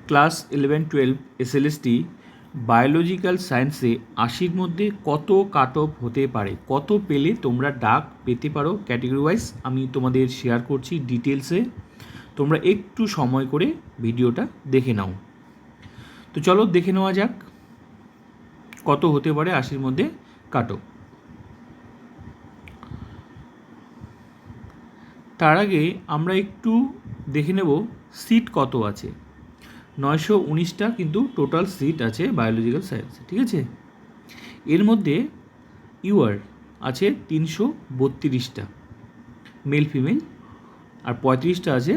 Class 11-12 SLST biological সায়েন্সে 80-র মধ্যে কত কাট অফ হতে পারে, কত পেলে তোমরা ডাক পেতে পারো ক্যাটেগরি ওয়াইজ আমি তোমাদের শেয়ার করছি ডিটেলসে। তোমরা একটু সময় করে ভিডিওটা দেখে নাও। তো চলো দেখে নেওয়া যাক কত হতে পারে 80-র মধ্যে কাট অফ। তার আগে আমরা একটু দেখে নেব সিট কত আছে। 919টা কিন্তু টোটাল সিট আছে বায়োলজিক্যাল সায়েন্সে, ঠিক আছে। এর মধ্যে ইউআর আছে 332টা মেল ফিমেল, আর 35টা আছে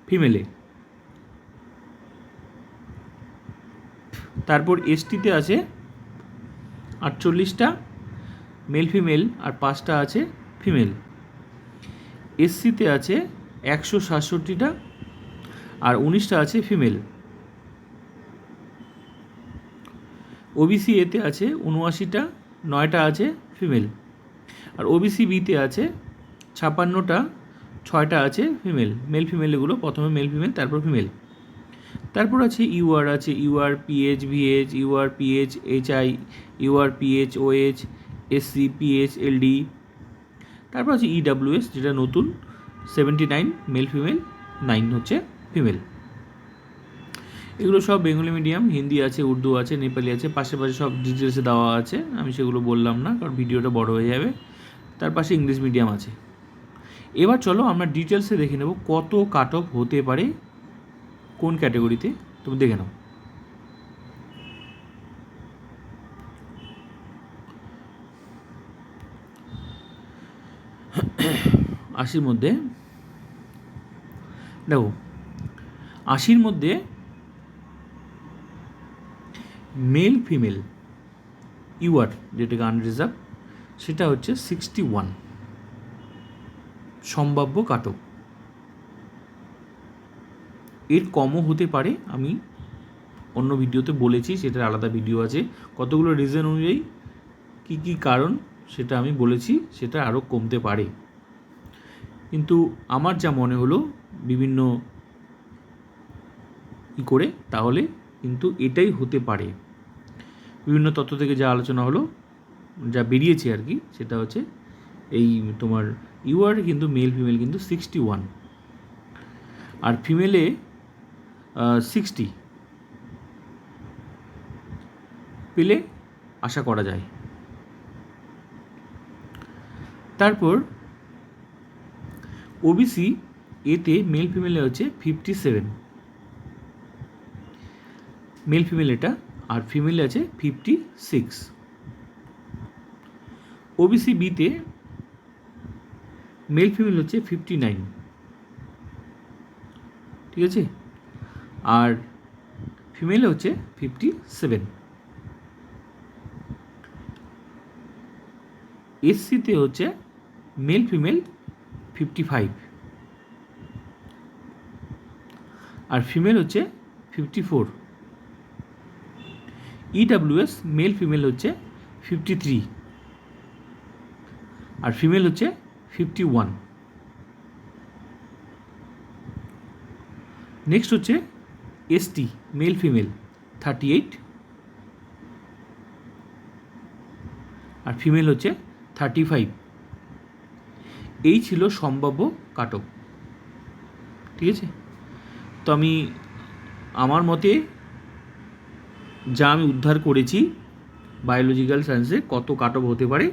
ফিমেলে। তারপর এসটিতে আছে 48টা মেল ফিমেল আর 5টা আছে ফিমেল। এসসিতে আছে 167টা আর 19টা আছে ফিমেল। ওবিসি এতে আছে 79টা, 9টা আছে ফিমেল। আর ওবিসি বিতে আছে 56টা, 6টা আছে ফিমেল। মেল ফিমেল এগুলো, প্রথমে মেল ফিমেল তারপর ফিমেল। তারপর আছে ইউআর, আছে UR PH VH, UR PH HI, UR PH OH, SC PH LD. তারপর আছে ইডাব্লিউএস যেটা নতুন 79 মেল ফিমেল, 9 হচ্ছে ফিমেল। এগুলো সব বেঙ্গলি মিডিয়াম, হিন্দি আছে, উর্দু আছে, নেপালি আছে, পাশে পাশে সব ডিটেলসে দেওয়া আছে, আমি সেগুলো বললাম না কারণ ভিডিওটা বড় হয়ে যাবে। তার পাশে ইংলিশ মিডিয়াম আছে। এবার চলো আমরা ডিটেলসে দেখে নেব কত কাট অফ হতে পারে কোন ক্যাটাগরিতে, তুমি দেখে নাও। আশির মধ্যে দেখো, 80-র মধ্যে মেল ফিমেল ইউআর যেটাকে আনরিজার্ভ সেটা হচ্ছে 61 সম্ভাব্য কাট অফ। এর কমও হতে পারে, আমি অন্য ভিডিওতে বলেছি, সেটার আলাদা ভিডিও আছে। কতগুলো রিজন অনুযায়ী কী কী কারণ সেটা আমি বলেছি, সেটা আরও কমতে পারে। কিন্তু আমার যা মনে হলো বিভিন্ন করে, তাহলে কিন্তু এটাই হতে পারে। বিভিন্ন তথ্য থেকে যা আলোচনা হলো, যা বেরিয়েছে আর কি, সেটা হচ্ছে এই তোমার ইউআর কিন্তু মেল ফিমেল কিন্তু 61 আর ফিমেলে 60 পেলে আশা করা যায়। তারপর ওবিসি এতে মেল ফিমেলে হচ্ছে 57 মেল ফিমেল এটা, আর ফিমেলে আছে 56। ওবিসি বিতে মেল ফিমেল হচ্ছে 59, ঠিক আছে, আর ফিমেলে হচ্ছে 57। এসসিতে হচ্ছে মেল ফিমেল 55 আর ফিমেল হচ্ছে 54। ইডাব্লিউএস মেল ফিমেল হচ্ছে 53 আর ফিমেল হচ্ছে 51। নেক্সট হচ্ছে এসটি মেল ফিমেল 38 আর ফিমেল হচ্ছে 35। এই ছিল সম্ভাব্য কাট অফ, ঠিক আছে। তো আমি আমার মতে যা আমি উদ্ধার করেছি বায়োলজিক্যাল সায়েন্সে কত কাট অফ হতে পারে,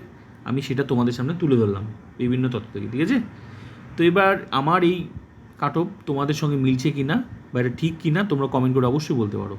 আমি সেটা তোমাদের সামনে তুলে ধরলাম বিভিন্ন তথ্য থেকে, ঠিক আছে। তো এবার আমার এই কাট অফ তোমাদের সঙ্গে মিলছে কি না বা এটা ঠিক কি না তোমরা কমেন্ট করে অবশ্যই বলতে পারো।